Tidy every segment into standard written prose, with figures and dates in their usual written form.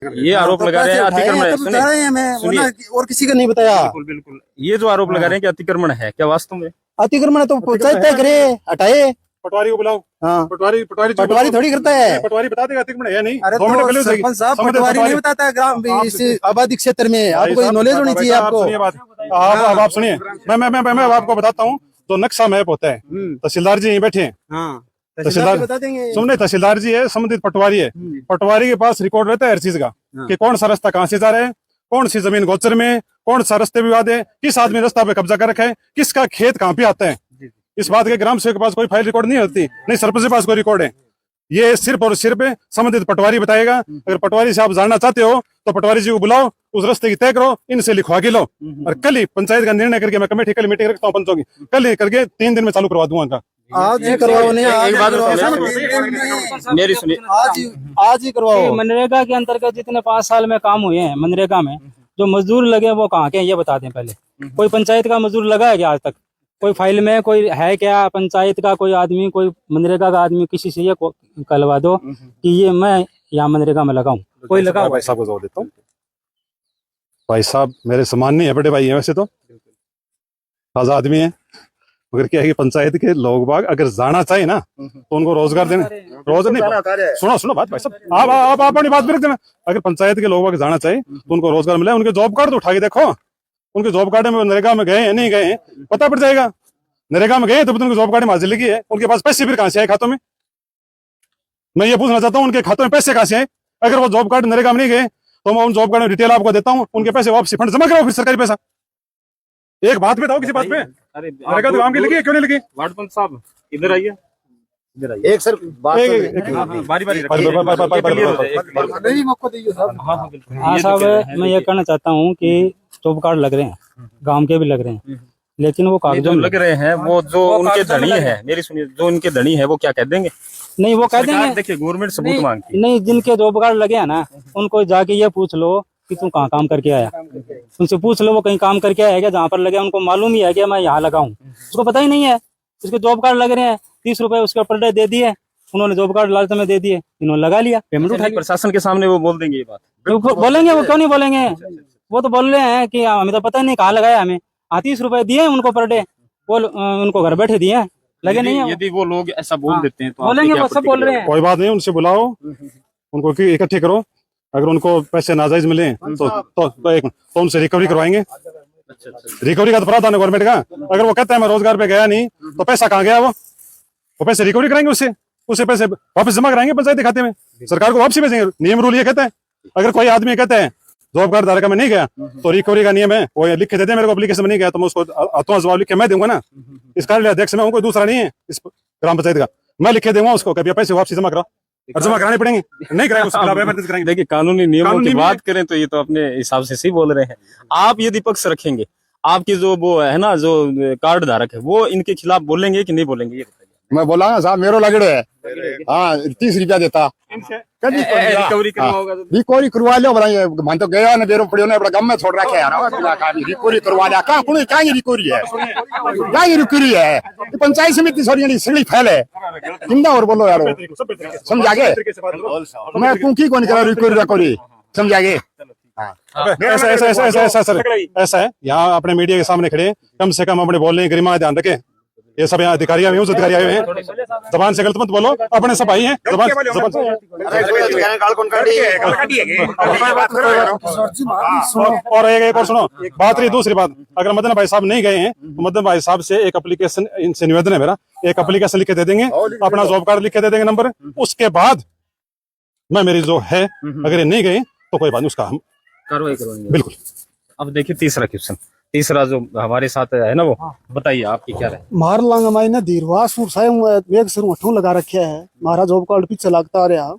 ये आरोप लगा रहे हैं अतिक्रमण, सुनिए और किसी का नहीं बताया। बिल्कुल बिल्कुल, ये जो आरोप लगा रहे हैं कि अतिक्रमण है, क्या वास्तव में अतिक्रमण तो पंचायत तय करे, हटाए। पटवारी को बुलाओ। हाँ, पटवारी थोड़ी करता है। पटवारी बता देगा अतिक्रमण है नहीं। अरे तो सरपंच साहब पटवारी नहीं बताता है ग्राम इस आबादी क्षेत्र में, आपको नॉलेज होनी चाहिए। आपको सुनिए बात, आप सुनिए, मैं आपको बताता हूँ। जो नक्शा मैप होता है, तहसीलदार जी यहीं बैठे हैं। तहसीलदार बता देंगे। सुनने, तहसीलदार जी है, संबंधित पटवारी है। पटवारी के पास रिकॉर्ड रहता है हर चीज का, कि कौन सा रास्ता कहाँ से जा रहा है, कौन सी जमीन गोचर में, कौन सा रास्ते विवाद है, किस आदमी रास्ता पे कब्जा कर रखा है, किसका खेत कहाँ पे आता है। इस बात के ग्राम सेवक के पास कोई फाइल रिकॉर्ड नहीं होती, नहीं सरपंच के पास कोई रिकॉर्ड है। ये सिर्फ और सिर्फ संबंधित पटवारी बताएगा। अगर पटवारी से आप जानना चाहते हो तो पटवारी जी को बुलाओ, उस रास्ते की तय करो, इनसे लिखवा के लो, और कल ही पंचायत का निर्णय करके, मैं कमेटी कल मीटिंग रखता हूँ पंचों की, कल ही करके 3 दिन में चालू करवा दूंगा इनका। आज ही करवाओ, नहीं एक बात मेरी सुनिए, आज ही करवाओ। मनरेगा के अंतर्गत जितने 5 साल में काम हुए हैं मनरेगा में, जो मजदूर लगे वो कहाँ के हैं ये बता दें पहले। कोई पंचायत का मजदूर लगा है क्या आज तक? कोई फाइल में कोई है क्या पंचायत का कोई आदमी, कोई मनरेगा का आदमी किसी से ये कहलवा दो कि ये मैं यहाँ मनरेगा में लगाऊं? कोई लगा? भाई साहब को जवाब देता हूँ। भाई साहब मेरे समान नहीं है, बड़े भाई हैं वैसे तो, ताजा आदमी है, मगर क्या है कि पंचायत के लोग बाग अगर जाना चाहिए ना तो उनको रोजगार देना। नहीं, सुनो बात भाई साहब, आप अपनी बात भी रख देना। अगर पंचायत के लोग बाग जाना चाहिए तो उनको रोजगार मिले, उनके जॉब कार्ड तो उठा के देखो, उनके जॉब कार्ड में नरेगा में गए हैं नहीं गए हैं पता पड़ जाएगा। नरेगा में गए तो उनके जॉब कार्ड में हाजिर लगी है, उनके पास पैसे फिर कहां से आए खातों में? मैं ये पूछना चाहता हूँ, उनके खातों में पैसे कहां से आए? अगर वो जॉब कार्ड नरेगा में नहीं गए तो मैं उन जॉब कार्ड में डिटेल आपको देता हूँ, उनके पैसे वापसी फंड जमा कराओ, फिर सरकारी पैसा। एक बात बताओ किसी बात पे, नरेगा तो काम की लगी है, क्यों नहीं लगी? वार्ड पंच साहब इधर आइए, एक सर बारी बारी हाँ साहब, मैं ये कहना चाहता हूँ कि जॉब कार्ड लग रहे हैं, गांव के भी लग रहे हैं, लेकिन वो कागजों लग रहे हैं, वो जो उनके धनी है, मेरी सुनिए, जो उनके धनी है वो क्या कह देंगे? नहीं, वो कह देंगे देखिए गवर्नमेंट सबूत मांगती है। नहीं, जिनके जॉब कार्ड लगे हैं ना, उनको जाके ये पूछ लो कि तू कहाँ काम करके आया, उनसे पूछ लो वो कहीं काम करके आया क्या जहाँ पर लगे, उनको मालूम ही है कि मैं यहाँ लगा हूँ, उसको पता ही नहीं है। उसके जॉब कार्ड लग रहे हैं, 30 रुपए उसका पर डे दे दिए उन्होंने, जॉब कार्ड लालच में दे दिए, इन्होंने लगा लिया, पेमेंट उठा लिया। प्रशासन के सामने वो बोल देंगे ये बात? बोलेंगे, वो क्यों नहीं बोलेंगे? वो तो बोल रहे हैं कि हमें तो पता नहीं कहाँ लगाया, हमें 30 रुपए दिए उनको पर डे, वो उनको घर बैठे दिए, लगे नहीं है। यदि वो लोग ऐसा बोल देते हैं तो बोलेंगे, वो सब बोल रहे हैं। कोई बात नहीं, उनसे बुलाओ, उनको इकट्ठे करो, अगर उनको पैसे नाजायज मिले तो उनसे रिकवरी करवाएंगे। रिकवरी का तो प्रावधान है गवर्नमेंट का। अगर वो कहता है मैं रोजगार पे गया नहीं तो पैसा कहाँ गया? वो पैसे रिकवरी कराएंगे, उससे पैसे वापस जमा कराएंगे पंचायत के खाते में, सरकार को वापसी भेजेंगे। नियम रूल ये कहता है, अगर कोई आदमी कहता है जॉब कार्ड धारक में नहीं गया तो रिकवरी का नियम है, वो लिख के देते हैं मेरे को, एप्लीकेशन में नहीं गया तो मैं उसको हाथों जवाब लिख के मैं दूंगा ना। इस कार्यालय अध्यक्ष में कोई दूसरा नहीं है इस ग्राम पंचायत का, मैं लिख के दूंगा उसको, कभी पैसे वापसी जमा कराओ, और जमा कराने पड़ेंगे, नहीं कराएंगे उसके खिलाफ एमरजेंसी कराएंगे। देखिए कानूनी नियमों की बात करें तो ये तो अपने हिसाब से सही बोल रहे हैं। आप यदि पक्ष रखेंगे, आपकी जो वो है ना जो कार्ड धारक है, वो इनके खिलाफ बोलेंगे कि नहीं बोलेंगे ये बताइए? मैं बोला ना साहब, मेरो लगड़े है। हाँ, 30 रुपया देता रिकवरी रिकवरी करवा लो बताइए। मन तो गया ना बेरो पड़ियो ने अपना गम में छोड़ रखे यार, रिकवरी करवा लिया कहाँ पुणे क्या रिकवरी है, क्या रिकवरी है? पंचायत समिति सॉरी सिली फैले किंदा और बोलो यार, समझा गए? मैं कुकी कौन करा रिकवरी समझा गए? ऐसा है, यहाँ अपने मीडिया के सामने खड़े, कम से कम अपने बोलने की गरिमा ध्यान रखें। ये सब यहाँ अधिकारी आए हैं, जबान से गलत मत बोलो, अपने सब आई हैं जबान और एक और सुनो बात रही दूसरी बात, अगर मदन भाई साहब नहीं गए हैं तो मदन भाई साहब से एक एप्लीकेशन, इनसे निवेदन है मेरा, एक एप्लीकेशन लिख के दे देंगे, अपना जॉब कार्ड लिख के दे देंगे नंबर, उसके बाद मैं मेरी जो है, अगर ये नहीं गए तो कोई बात नहीं, उसका हम कार्रवाई करवाएंगे। बिल्कुल। अब देखिए तीसरा क्वेश्चन, तीसरा जो हमारे साथ है ना, वो बताइए आपकी क्या है? मार लांग माई ना धीरवास वेग सर उठू लगा रखे है, मारा जॉब कार्ड पीछे लगता आ रहा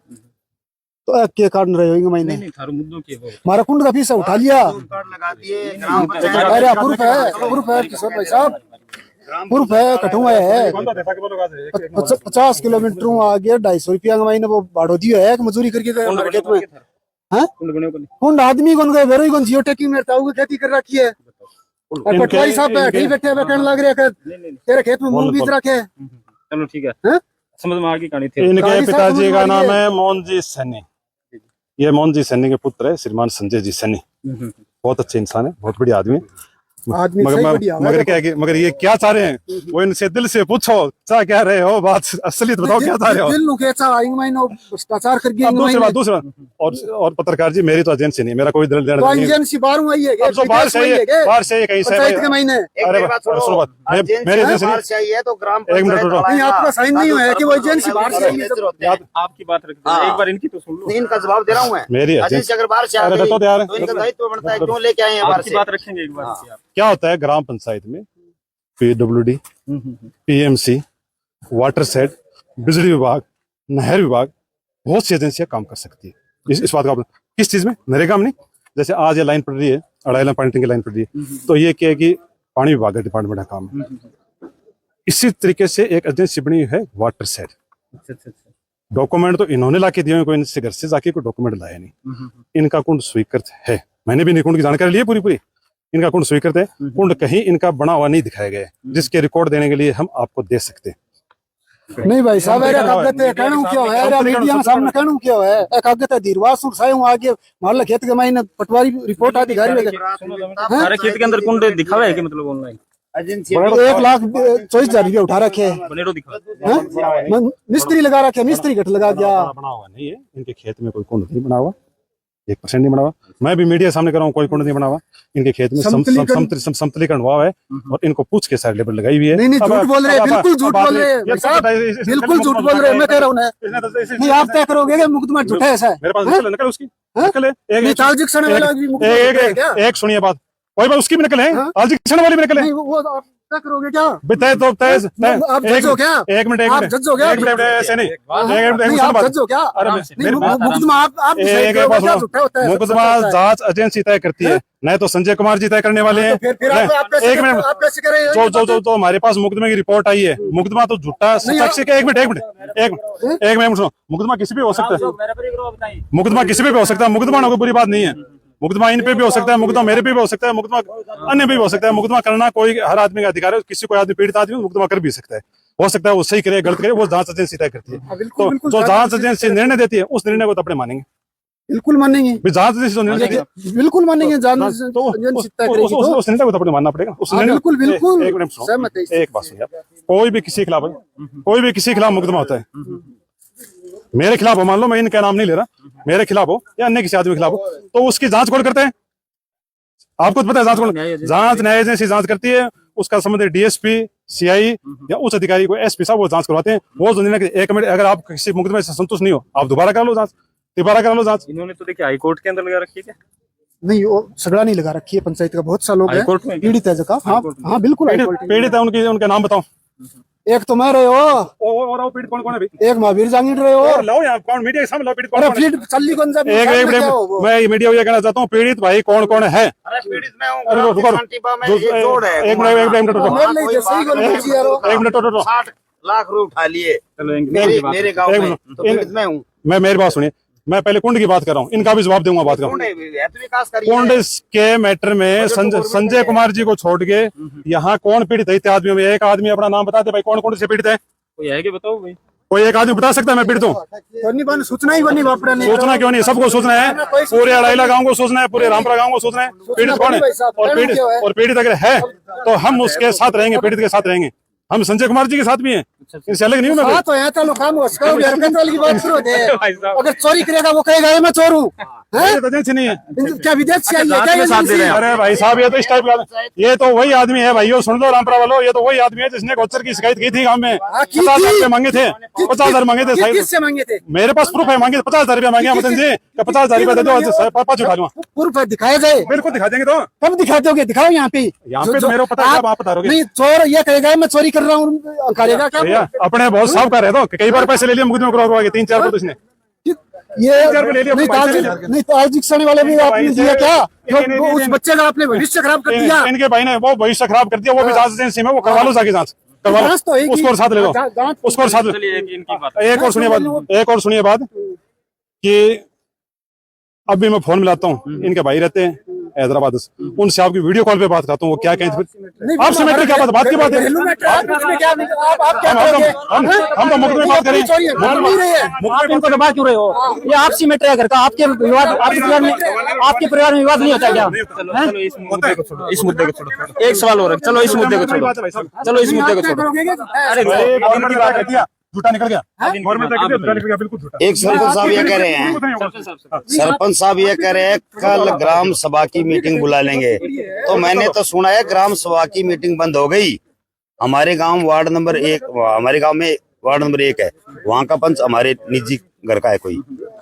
तो के कार्ड रहे होंगे मैंने नहीं थारो मुद्दों की मारा कुंड का फीस उठा लिया, प्रूफ है किशोर भाई साहब, प्रूफ है, कठुआ है 50 किलोमीटर आगे 250 रुपया का महीने वो बाढ़ो दियो है मजदूरी करके खेत में। कुंड आदमी कौन गए वेरो कौन जियो टेकी में खेती कर रखी है, पटवारी साहब बैठे बैठे कहने लग रहे तेरे खेत में मूंग बीज रखे। चलो ठीक है, समझ में आ गई कहानी थी। इनके पिताजी का नाम है मोहन जी सैनी, ये मोहन जी सैनी के पुत्र है, श्रीमान संजय जी सैनी। बहुत अच्छे इंसान है, बहुत बढ़िया आदमी है। आदमी सही बढ़िया है। मगर क्या है कि मगर ये क्या चाह रहे हैं वो इनसे दिल से पूछो, चाह क्या रहे हो, बात असलियत बताओ क्या चाह रहे हो। दिल नु के चाह आएंगे महीनों भ्रष्टाचार कर गए। अब दूसरी बात और पत्रकार जी, मेरी तो एजेंसी नहीं, मेरा कोई दिल देना तो नहीं। एजेंसी बाहर आई है, अब तो बाहर से कहीं से पंचायत के महीने। अरे सुनो बात, मेरी एजेंसी नहीं है तो ग्राम एक मिनट रुको। नहीं आपका साइन नहीं हुआ है कि वो एजेंसी बाहर से आई है। आपकी बात रख दो, एक बार इनकी तो सुन लो। इनका जवाब दे रहा हूँ मैं। मेरी एजेंसी अगर बाहर से आ अरे गई तो यार तो इनका दायित्व बनता है, क्यों लेके आए हैं बाहर आपकी से। बात रखेंगे एक बार आप। क्या होता है ग्राम पंचायत में, PWD, PMC, वाटर सेट, बिजली विभाग, नहर विभाग, बहुत सी एजेंसियां काम कर सकती है। इस बात का किस चीज में, नरेगा में नहीं। जैसे आज ये लाइन पड़ रही है, 2.5 पानी की लाइन पड़ रही है, तो ये क्या है कि पानी विभाग का डिपार्टमेंट का काम है। इसी तरीके से एक एजेंसी बनी है वाटर सेट। डॉक्यूमेंट तो इन्होंने लाके दिए, कोई इनसे घर से जाके कोई डॉक्यूमेंट लाया नहीं। इनका कुंड स्वीकृत है, मैंने भी कुंड की जानकारी ली है पूरी। इनका कुंड स्वीकृत है, कुंड कहीं इनका बना हुआ नहीं दिखाया गया है, जिसके रिकॉर्ड देने के लिए हम आपको दे सकते हैं। नहीं भाई साहब अरे कागज है कहणू क्यों है, अरे मीडिया में सामने कहणू क्यों है। ए कागज है धीरवास सुन सायूं आगे मोहल्ला खेत के महीने पटवारी रिपोर्ट अधिकारी लगे हमारे खेत के अंदर कुंड दिखावा है कि मतलब ऑनलाइन 1,24,000 रुपया उठा रखे है। बनेरो दिखा मिस्त्री लगा रखे, मिस्त्री घट लगा गया। बना हुआ नहीं है, इनके खेत में कोई कुंड नहीं बना हुआ, 1% नहीं बना हुआ। मैं भी मीडिया सामने कर रहा हूँ, कोई कुंड नहीं बना हुआ। इनके खेत में समतलीकरण हुआ है और इनको पूछ के साइड लेवल लगाई हुई है। नहीं झूठ बोल रहे हैं, बिल्कुल झूठ बोल रहे हैं साहब, बिल्कुल झूठ बोल रहे हैं। मैं कह रहा हूँ नहीं, आप तय करोगे कि मुकदमा झूठा है ऐसा है। मेरे पास नकल उसकी नकल है। एक सुनिए बात, कोई बात उसकी भी नकल है, ट्रांजैक्शन वाली भी नकल है। वो आप तय करोगे क्या? तय तो तय आप जज हो क्या? एक मिनट आप जज हो क्या? ऐसे नहीं, आप जज हो क्या? मुकदमा आप मुकदमा जांच एजेंसी तय करती है, नहीं तो संजय कुमार जी तय करने वाले हैं। एक मिनट, जो हमारे पास मुकदमे की रिपोर्ट आई है, मुकदमा तो झूठा सच्चा। एक मिनट सुनो, मुकदमा किसी भी हो सकता है, मुकदमा किसी पे भी हो सकता है, मुकदमा ना कोई बुरी बात नहीं है। मुकदमा इन पे भी हो सकता है, मुकदमा मेरे पे भी हो सकता है, मुकदमा अन्य पे भी हो सकता है। मुकदमा करना कोई हर आदमी का अधिकार है, किसी कोई आदमी पीड़ित आदमी मुकदमा कर भी सकता है। हो सकता है वो सही करे गलत करे, वो जांच एजेंसी तय करती है। तो जो जांच एजेंसी निर्णय देती है उस निर्णय को तो अपने मानेंगे, बिल्कुल मानेंगे। जांच एजेंसी जो निर्णय देती है बिल्कुल मानेंगे, उस निर्णय को तो अपने मानना पड़ेगा। उस निर्णय बिल्कुल बिल्कुल एक मिनट सुनो, एक बात सुनिए, कोई भी किसी के खिलाफ मुकदमा होता है, मेरे खिलाफ हो, मान लो मैं इनका नाम नहीं ले रहा, मेरे खिलाफ हो या अन्य किसी आदमी के खिलाफ हो, तो उसकी जांच कौन करता है? आपको तो पता है जांच कौन? जांच न्याय एजेंसी जांच करती है, उसका संबंध DSP, CI या उच्च अधिकारी को SP साहब वो जांच करवाते हैं। वो जो निर्णय, एक मिनट, अगर आप किसी मुकदमे से संतुष्ट नहीं हो, आप दोबारा करा लो जांच। इन्होंने तो देखिए हाईकोर्ट के अंदर लगा रखी है क्या? नहीं, वो सगड़ा नहीं लगा रखी है पंचायत का, बहुत सा लोग है हाईकोर्ट में पीड़ित है जगह। हाँ बिल्कुल पीड़ित है, उनके नाम बताओ। एक तो मैं रहे हो, और पीड़ित कौन कौन है भाई? एक महावीर जांगिर रहे हो। लाओ यार, कौन मीडिया के सामने लाओ, पीड़ित कौन अरे कौन है? फील्ड चल्ली कौन सा एक मैं मीडिया को ये कहना चाहता हूँ, पीड़ित भाई कौन कौन है? पीड़ित मैं हूँ, अरे रुको, एक मिनट 60 लाख रुपए उठा लिए मेरे गांव में, तो पीड़ित मैं हूँ। मैं मेरी बात सुनिए, मैं पहले कुंड की बात कर रहा हूँ, इनका भी जवाब दूंगा। बात करूँ कुंड के मैटर में संजय कुमार जी को छोड़ के यहाँ कौन पीड़ित है? इतने आदमियों में एक आदमी अपना नाम बताते भाई, कौन कौन से पीड़ित है? कोई है कि बताओ भाई, कोई एक आदमी बता सकता है मैं पीड़ित हूँ? सूचना ही बनी बापड़ा ने। सोचना क्यों नहीं, सबको सोचना है, पूरे अड़ाइला गांव को सोचना है, पूरे रामपुरा गांव को सोचना है। पीड़ित कौन है? और पीड़ित अगर है तो हम उसके साथ रहेंगे, पीड़ित के साथ रहेंगे। हम संजय कुमार जी के साथ भी हैं, इनसे अलग नहीं हूँ मैं। तो यहाँ चलो काम की बात करो दे। अगर चोरी करेगा वो कहेगा मैं चोर हूँ, नहीं है क्या विदेश से आई है क्या? अरे भाई साहब, ये तो इस टाइप का, ये तो वही आदमी है भाई, सुन लो रामपुरा वालों, ये तो वही आदमी है जिसने गोचर की शिकायत की थी गांव में। 50,000 रुपए मांगे थे, 50,000 मांगे थे। किससे मांगे थे? मेरे पास प्रूफ है, मांगे 50,000 रुपया मांगे मदन जी, 50,000 रुपया दे दो, पापा चुका लूंगा। प्रूफ दिखाया जाए, बिल्कुल दिखा देंगे। तो कब दिखा दोगे? दिखाओ यहाँ पे तो मेरे को पता है, आप बता रहे नहीं चोर ये कहेगा मैं चोरी कर रहा हूँ, करेगा क्या? अपने बहुत साफ कर रहे, तो कई बार पैसे ले लिए मुकदमे करवा के, 3-4 तो इसने ये नहीं तो ट्रांजैक्शन वाले भी आपने दिया क्या? उस बच्चे का आपने भविष्य खराब कर दिया। इनके भाई ने वो भविष्य खराब कर दिया, वो भी जांच एजेंसी में, वो करवा लो जाके जांच करवा लो, उसको साथ ले लो, उसको साथ ले। एक और सुनिए बात कि अभी मैं फोन मिलाता हूँ, इनके भाई रहते हैं, हैदराबाद से, उनसे आपकी वीडियो कॉल पे बात करता हूँ, वो क्या कहें फिर आपसे मैटर क्या बात की बात है। हम तो मुकदमे बात करें, आप इनको दबा क्यों रहे हो? ये आपसी मैटर है घर का, आपके विवाद, आपके परिवार में विवाद नहीं होता क्या? चलो इस मुद्दे को छोड़ो, इस मुद्दे को छोड़ो, एक सवाल और है, चलो इस मुद्दे को छोड़ो, चलो इस मुद्दे को छोड़ो। अरे गवर्नमेंट की बात कहती है, झूठा निकल गया, गवर्नमेंट झूठा निकल गया, बिल्कुल झूठा। एक सरपंच साहब ये कह रहे हैं, सरपंच साहब ये कह रहे हैं कल ग्राम सभा की मीटिंग बुला लेंगे, तो मैंने तो सुना है ग्राम सभा की मीटिंग बंद हो गई। हमारे गांव वार्ड नंबर 1, हमारे गांव में वार्ड नंबर 1 है, वहाँ का पंच हमारे निजी घर का है कोई,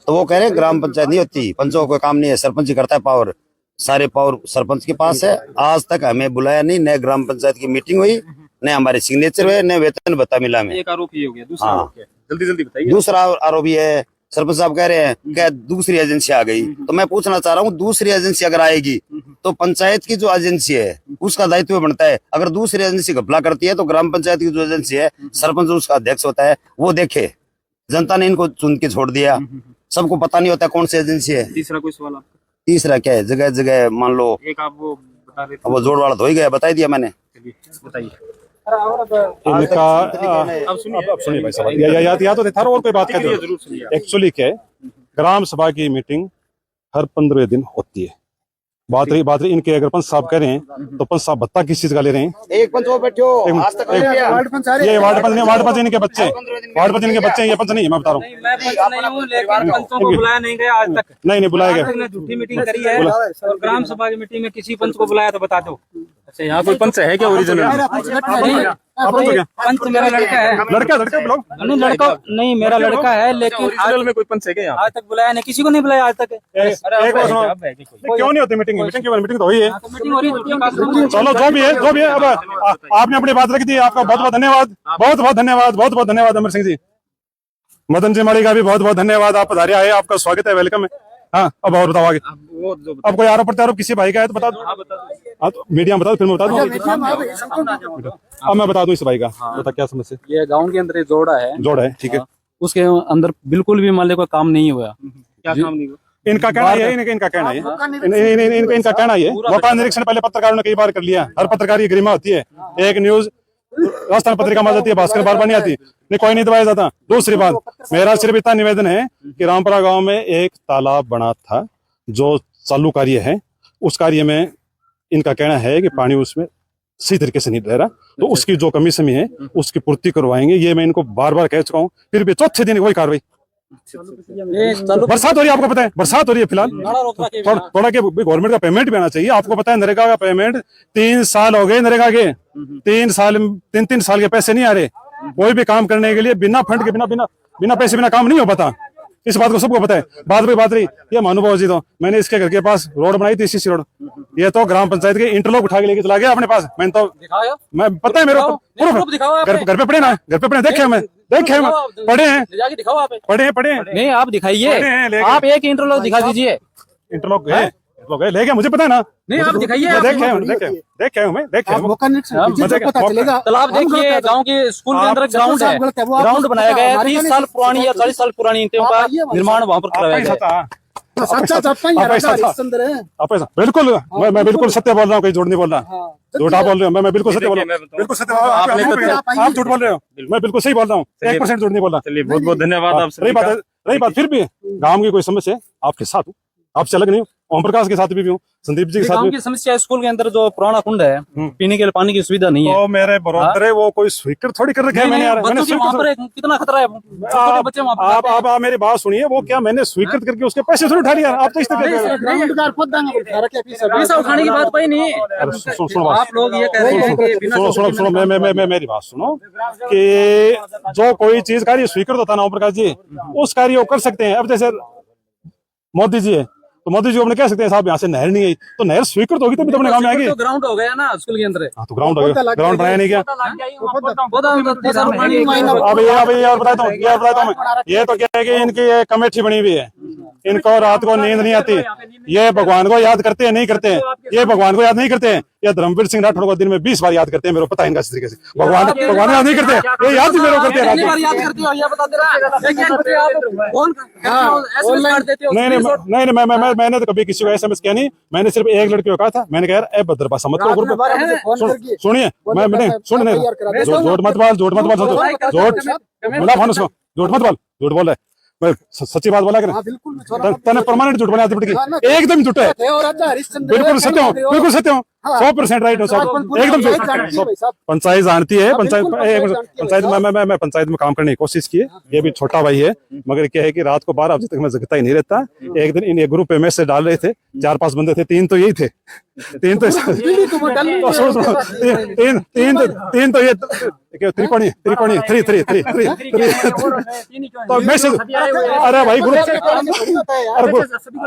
तो वो कह रहे हैं ग्राम पंचायत नहीं होती, पंचों का कोई काम नहीं है, सरपंच ही करता है, पावर सारे पावर सरपंच के पास है। आज तक हमें बुलाया नहीं, न ग्राम पंचायत की मीटिंग हुई, न हमारे सिग्नेचर हुए, न वेतन भत्ता मिला हमें। एक आरोप ये हो गया, दूसरा आरोप क्या है? जल्दी जल्दी बताइए। दूसरा आरोप ये है, सरपंच साहब कह रहे हैं क्या दूसरी एजेंसी आ गई, तो मैं पूछना चाह रहा हूँ दूसरी एजेंसी अगर आएगी तो पंचायत की जो एजेंसी है उसका दायित्व बनता है, अगर दूसरी एजेंसी घपला करती है तो ग्राम पंचायत की जो एजेंसी है, सरपंच उसका अध्यक्ष होता है, वो देखे। जनता ने इनको चुन के छोड़ दिया, सबको पता नहीं होता कौन सी एजेंसी है। तीसरा कोई सवाल आपका? तीसरा क्या है, जगह जगह मान लो एक आप वो बता रहे थे, अब वो जोड़ वाला तो ही गया, बता दिया मैंने। चलिए बताइए। इनका अब सुनिए, अब सुनिए भाई साहब, या तो था और कोई बात कर जरूर सुनिए। एक्चुअली क्या है, ग्राम सभा की मीटिंग हर 15 दिन होती है। बात रही इनके, अगर पंच साहब कह रहे हैं तो पंच साहब भत्ता किस चीज का ले रहे हैं? एक पंच बैठो, आज तक ये वार्ड पंच इनके बच्चे, वार्ड पंच इनके बच्चे, ये पंच नहीं है, मैं बता रहा हूँ। मैं पंच नहीं हूँ, लेकिन पंचों को बुलाया नहीं गया आज तक। नहीं बुलाया गया, आपने झूठी मीटिंग करी है, और ग्राम सभा की मीटिंग में किसी पंच को बुलाया तो बता दो। अच्छा, यहाँ कोई पंच है क्या ओरिजिनल? पंच मेरा लड़का है। लड़का ब्लॉग नहीं, लड़का नहीं, मेरा लड़का है, लेकिन ओरिजिनल में कोई पंच है क्या यहाँ? आज तक बुलाया नहीं, किसी को नहीं बुलाया आज तक। एक बार सुनो, क्यों नहीं होती मीटिंग? मीटिंग तो हुई है, मीटिंग हो रही है। चलो जो भी है। अब आपने अपनी बात रख दी, आपका बहुत बहुत धन्यवाद, बहुत बहुत धन्यवाद अमर सिंह जी। मदन जी मणि का भी बहुत बहुत धन्यवाद, आप पधारे आए, आपका स्वागत है, वेलकम है। हाँ, अब और बताओ आगे। अब कोई आरोप प्रत्यारोप किसी भाई का है तो बता दो। हाँ, तो मीडिया में बता दो, फिर मैं बता दूँ। अब मैं बता दूं इस भाई का, बता क्या समस्या? ये गांव के अंदर एक जोड़ा है, ठीक है। उसके अंदर बिल्कुल भी मान लो कोई काम नहीं हुआ। क्या काम नहीं हुआ? इनका कहना है, इनका कहना है, इनका कहना है, मौका निरीक्षण पहले पत्रकारों ने कई बार कर लिया, हर पत्रकार की गरिमा होती है। एक न्यूज राजस्थान पत्रिका में जाती है, भास्कर बार नहीं आती, नहीं कोई नहीं दबाया जाता। दूसरी बात, मेरा सिर्फ इतना निवेदन है कि रामपुरा गांव में एक तालाब बना था जो चालू कार्य है, उस कार्य में इनका कहना है कि पानी उसमें सही तरीके से नहीं रह रहा, तो उसकी जो कमी समी है उसकी पूर्ति करवाएंगे। ये मैं इनको बार बार कह चुका हूँ, फिर भी चौथे दिन वही कार्रवाई। बरसात हो रही है, आपको पता है बरसात हो रही है फिलहाल, थोड़ा के गवर्नमेंट का पेमेंट भी आना चाहिए। आपको पता है नरेगा का पेमेंट 3 साल हो गए, नरेगा के 3 साल के पैसे नहीं आ रहे। कोई भी काम करने के लिए बिना फंड के, बिना पैसे बिना काम नहीं हो पाता, इस बात को सबको पता है। बात रही ये महानुभाव जी, तो मैंने इसके घर के पास रोड बनाई थी, सीसी रोड, ये तो ग्राम पंचायत के इंटरलॉक उठा के लेके चला गया अपने पास। मैंने तो मैं पता है मेरे घर पे पड़े ना, घर पे पड़े, देखे पढ़े हैं। नहीं, आप दिखाइए, आप एक इंटरलॉक दिखा दीजिए। इंटरलॉक ले गया, मुझे पता है ना। नहीं, आप दिखाइए, देखे मौका निरीक्षण पता चलेगा। तालाब देखिए, गांव के स्कूल के अंदर ग्राउंड है, ग्राउंड बनाया गया है, 30 साल पुरानी या 40 साल पुरानी ईंटों का निर्माण वहाँ पर कराया गया है। बिल्कुल, मैं बिल्कुल सत्य बोल रहा हूँ, कहीं झूठ नहीं बोल रहा, झूठा बोल रहे हो। मैं बिल्कुल सत्य बोल रहा हूँ, बिल्कुल सत्य। आप झूठ बोल रहे हो, मैं बिल्कुल सही बोल रहा हूँ, 1% झूठ नहीं बोल रहा। चलिए, बहुत बहुत धन्यवाद आप। रही बात फिर भी गांव की कोई समस्या है, आपके साथ हूँ, आपसे अलग नहीं हूँ, ओम प्रकाश के साथ भी हूँ, संदीप जी के साथ गांव की समस्या है, स्कूल के अंदर जो पुराना कुंड है, पीने के लिए पानी की सुविधा नहीं है। तो मेरे बरोबर है, वो कोई स्वीकृत थोड़ी कर रखे हैं मैंने यार। बच्चों के वहाँ पर कितना खतरा है, बच्चे वहाँ पर। आप मेरी बात सुनिए, वो क्या मैंने स्वीकृत करके उसके पैसे थोड़ी उठा लिया? आप तो इस पैसा उठाने की बात कोई नहीं। आप लोग ये कह रहे हैं, सुनो, मैं मेरी बात सुनो कि जो कोई चीज कार्य स्वीकृत होता है ना ओम प्रकाश जी, उस कार्य को कर सकते हैं। अब जैसे मोदी जी है, तो मोदी जी को अपने कह सकते हैं साहब यहाँ से नहर नहीं आई, तो नहर स्वीकृत होगी तभी तो अपने गाँव में आएगी। ग्राउंड हो गया ना स्कूल के अंदर। हाँ, तो ग्राउंड हो गया, ग्राउंड बनाया नहीं क्या? अब ये और बताता हूँ, ये तो क्या है कि इनकी कमेटी बनी हुई है, इनको रात को नींद नहीं आती, ये भगवान को याद करते हैं, नहीं करते हैं। ये भगवान को याद नहीं करते हैं, या धर्मवीर सिंह राठौड़ को दिन में 20 बार याद करते हैं, मेरे को पता है इनका इस तरीके से। भगवान भगवान याद नहीं करते, ये याद ही मेरे को करते हैं। नहीं, मैंने तो कभी किसी को SMS किया नहीं, मैंने सिर्फ एक लड़की को कहा था, मैंने कहा यार ए भद्रभाषा मत करो ग्रुप में। सुनिए, मैंने सुन झूठ मत बोल, झूठ मत बोल, बोला फोन उसको, झूठ मत बोल, झूठ बोल रहा है, मैं सच्ची बात बोला कर, तने परमानेंट झूठ बोला एकदम झूठ है, बिल्कुल सत्य हूँ, बिल्कुल सत्य हूँ, 100% राइट हो सब, एकदम झूठ। पंचायत जानती है, पंचायत मैं पंचायत में काम करने की कोशिश की है, ये भी छोटा भाई है, मगर क्या है कि रात को 12 बजे तक मैं जगता ही नहीं रहता। एक दिन इन ग्रुप पे मैसेज डाल रहे थे, 4-5 बंदे थे, 3 तो यही थे, 3 तो ये त्रिकोणी तो मैसेज, अरे भाई ग्रुप,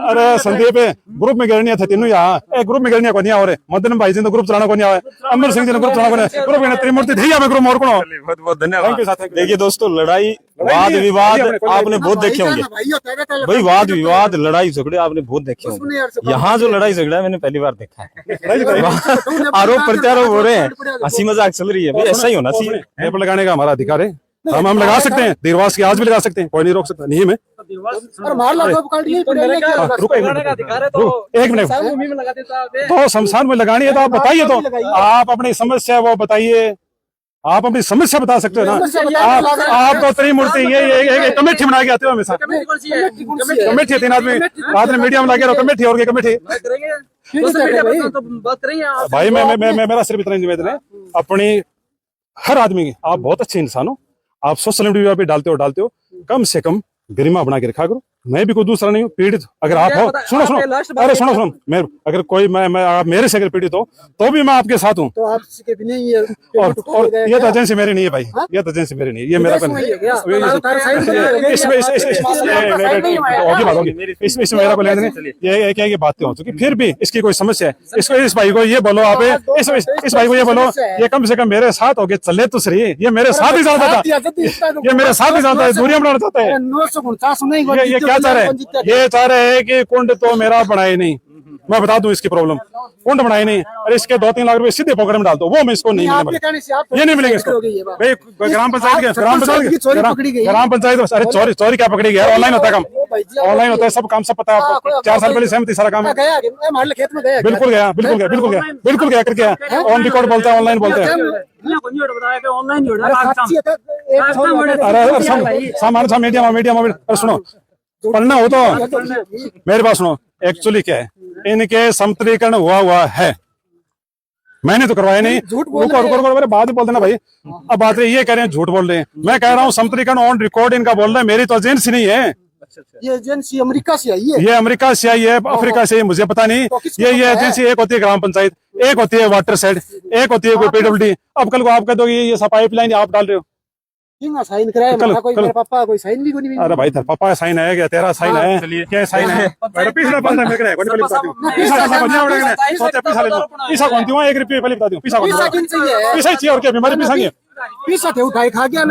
अरे संदीप ग्रुप में गिरनिया थे तीनों यहाँ, ग्रुप में गिरनिया को नहीं आ रहे, मदन भाई जी ने ग्रुप चलाना को नहीं आया, अमर सिंह जी ने ग्रुप चलाना को नहीं, ग्रुप में त्रिमूर्ति थे यहाँ ग्रुप और कौन। बहुत बहुत धन्यवाद। देखिए दोस्तों, लड़ाई वाद विवाद आपने बहुत देखे होंगे भाई, वाद विवाद लड़ाई झगड़े आपने बहुत देखे होंगे। यहाँ जो लड़ाई झगड़ा है मैंने पहली बार देखा है। आरोप प्रत्यारोप हो रहे हैं, हंसी मजाक चल रही है, भाई ऐसा ही होना चाहिए। पेपर लगाने का हमारा अधिकार है, हम लगा सकते हैं, देरवास की आज भी लगा सकते हैं, कोई नहीं रोक सकता, नहीं में एक मिनट तो शमशान में लगानी है तो आप बताइए, तो आप अपनी समस्या वो बताइए, आप अपनी समस्या बता सकते हो ना। आप तो त्रिमूर्ति ये कमेटी बना के आते हो हमेशा, कमेटी 3 आदमी रात में मीडिया में लगे रहो, कमेटी और कमेटी भाई मैं मेरा सिर्फ इतना निवेदन है अपनी हर आदमी की, आप बहुत अच्छे इंसान हो, आप सोशल मीडिया पे डालते हो, कम से कम गरिमा बना के रखा करो। मैं भी कोई दूसरा नहीं हूँ, पीड़ित अगर आप हो, सुनो अरे सुनो मैं अगर कोई मैं आप मेरे से अगर पीड़ित हो तो भी मैं आपके साथ हूँ। तो आपके भी नहीं है, और ये तो एजेंसी मेरी नहीं है भाई, ये तो एजेंसी मेरी नहीं है, ये मेरा इसमें मेरा कोई लेन नहीं, ये क्या बातें हो चुकी, फिर भी इसकी कोई समस्या है, इसको इस भाई को ये बोलो, आप इस भाई को ये बोलो, ये कम से कम मेरे साथ हो गए चले तो सही, ये मेरे साथ ही जाता था, ये मेरे साथ ही जाता है, दूरियां बनाना चाहता है, ये क्या चाह रहे हैं, ये चाह रहे हैं कि कुंड तो मेरा बनाए नहीं, मैं बता दूं इसकी प्रॉब्लम, कुंड बनाए नहीं, अरे इसके 2-3 लाख रुपए सीधे पॉकेट में डाल दो, वो मैं इसको नहीं मिलेंगे, ये नहीं मिलेंगे इसको भाई। ग्राम पंचायत अरे चोरी क्या पकड़ी गया, ऑनलाइन होता है काम, ऑनलाइन होता है सब काम, सब पता है आपको, 4 साल पहले सहमति सारा काम है, बिल्कुल गया करके ऑन रिकॉर्ड बोलते हैं, ऑनलाइन बोलते हैं, अरे सामान मीडिया सुनो, पढ़ना हो तो मेरे पास सुनो, एक्चुअली क्या है, इनके समतलीकरण हुआ है, मैंने तो करवाया नहीं, रुको बाद में बोल देना भाई। अब बात ये कह रहे हैं झूठ बोल रहे हैं, मैं कह रहा हूँ समतलीकरण ऑन रिकॉर्ड इनका बोल रहा है, मेरी तो एजेंसी नहीं है, ये एजेंसी अमेरिका से आई है, ये अमेरिका से आई है, अफ्रीका से, मुझे पता नहीं, ये एजेंसी एक होती है ग्राम पंचायत, एक होती है वाटर सेड, एक होती है कोई PWD। अब कल को आप कह दो ये पाइपलाइन आप डाल रहे हो, साइन कराया कोई मेरे पापा कोई साइन भी कोई नहीं। अरे भाई तेरा पापा का साइन है क्या, तेरा साइन है क्या, साइन है पीछा बंदा मेरे को नहीं पता, पीछा कौन थी 1 रुपये पहले बता दूं, पीछा चाहिए और क्या बीमारी पीछा थे उठाए खा गया।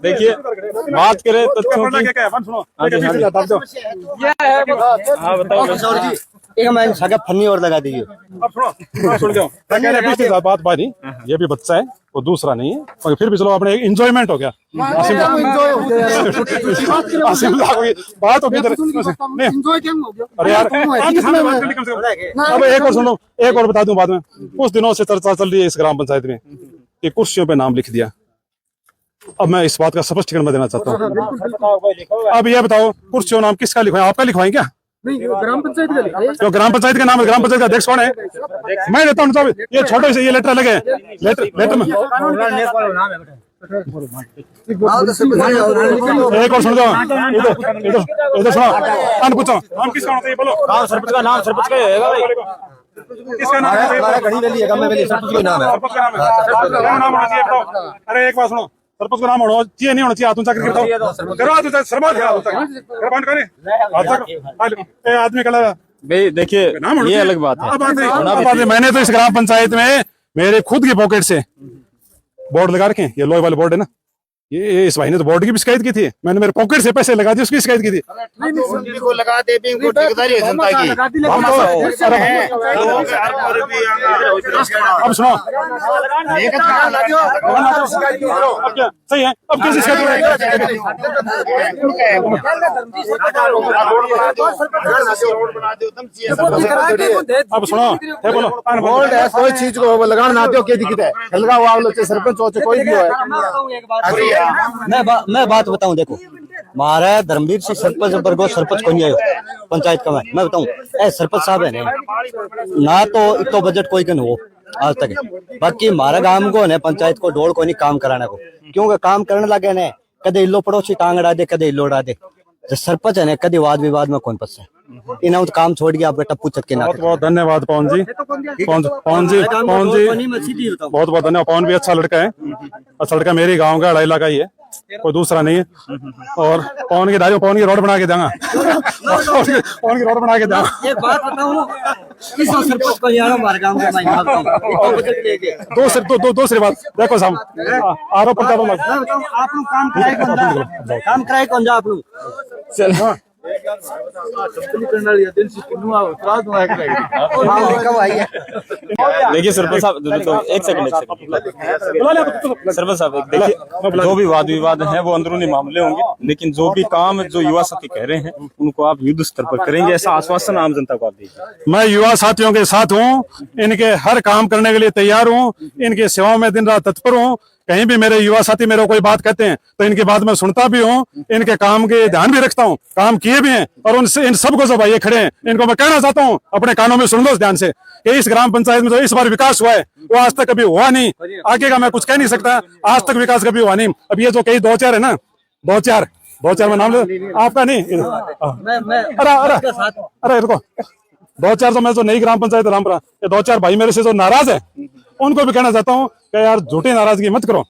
देखिए बात करें तथ्यों की, एक फन्नी और लगा दीजिए। बात नहीं, ये भी बच्चा है वो दूसरा नहीं है, मगर फिर भी चलो अपने इंजॉयमेंट हो गया, बात हो अरे यार अब एक और सुनो, एक और बता दूं बाद में, कुछ दिनों से चर्चा चल रही है इस ग्राम पंचायत में कि कुर्सियों पे नाम लिख दिया। अब मैं इस बात का स्पष्टीकरण मैं देना चाहता हूँ। अब ये बताओ कुर्सियों नाम किसका लिखवाएं, आपका लिखवाएं क्या? ग्राम पंचायत का लिखा है, जो ग्राम पंचायत का नाम है, ग्राम पंचायत का अध्यक्ष कौन है? मैं देता हूँ, ये छोटे से ये लेटर लगे, लेटर में एक और सुन जाओ, इधर सुनो, नाम पूछो, नाम किसका होता है बोलो, सरपंच का नाम, सरपंच का किसका नाम है? सरपंच का नाम होना चाहिए, बताओ। अरे एक बात सुनो, सरपंच का नाम होना चाहिए, नहीं होना चाहिए, हाथों चाकर बताओ, करो हाथों सरपंच आदमी का भाई देखिए ये अलग बात है। मैंने तो इस ग्राम पंचायत में मेरे खुद की पॉकेट से बोर्ड लगा रखे हैं, ये लोहे वाले बोर्ड है ना, ये इस भाई ने तो बोर्ड की भी शिकायत की थी, मैंने मेरे पॉकेट से पैसे लगा दिए, उसकी शिकायत की थी। उनकी को लगा दे भी इनको ठेकेदारी है जनता की। अब सुनो, अब क्या सही है, अब कैसे शिकायत अब सुनो, है बोलो बोल्ड है, कोई चीज को लगाना ना दो, क्या दिक्कत है? हल्का हुआ लोग सरपंच हो कोई भी हो। मैं बात बताऊं, देखो हमारा धर्मवीर सिंह सरपंच बरगो सरपंच को नहीं आयो पंचायत का। मैं बताऊं ए सरपंच साहब है ना तो इतो बजट कोई कन हो आज तक, बाकी हमारा गांव को ने पंचायत को डोल को नहीं काम कराने को, क्योंकि काम करने लगे ने कदे इल्लो पड़ोसी टांग अड़ा दे, कदे इल्लो उड़ा दे। जो सरपंच है ना कदे वाद विवाद में कौन फंसे, इन्हें तो काम छोड़ गया आप बेटा पूछत के ना। बहुत बहुत धन्यवाद पवन जी, पवन जी बहुत बहुत धन्यवाद। पवन भी अच्छा लड़का है, अच्छा लड़का, मेरे गांव का इलाका ही है, कोई दूसरा नहीं है। और पवन की रोड बना के देंगे, पवन की रोड बना के देंगे। एक बात बताऊं, किस सरपंच को यार हमारे गांव में मैं दूसरी बात देखो साहब, आरोप प्रत्यारोप आप लोग काम कराए कौन जा आप लोग चलो देखिए सरपंच साहब, तो एक सेकंड सरपंच साहब, देखिए जो भी वाद विवाद है वो अंदरूनी मामले होंगे, लेकिन जो भी काम जो युवा साथी कह रहे हैं उनको आप युद्ध स्तर पर करेंगे, ऐसा आश्वासन आम जनता को आप दीजिए। मैं युवा साथियों के साथ हूँ, इनके हर काम करने के लिए तैयार हूँ, इनकी सेवाओं में दिन रात तत्पर हूँ। कहीं भी मेरे युवा साथी मेरे कोई बात कहते हैं तो इनकी बात मैं सुनता भी हूँ, इनके काम के ध्यान भी रखता हूँ, काम किए भी हैं, और उनसे इन सबको जो भाई खड़े हैं इनको मैं कहना चाहता हूँ अपने कानों में सुन लो ध्यान से कि इस ग्राम पंचायत में जो इस बार विकास हुआ है वो आज तक कभी हुआ नहीं, आगे का मैं कुछ कह नहीं सकता, आज तक विकास कभी हुआ नहीं। अब ये जो कई दो चार है ना, दो चार में नाम आपका नहीं, अरे रुको, दो चार तो मैं जो नई ग्राम पंचायत रामपुरा, ये दो चार भाई मेरे से जो नाराज है उनको भी कहना चाहता हूँ कि यार झूठी नाराजगी मत करो।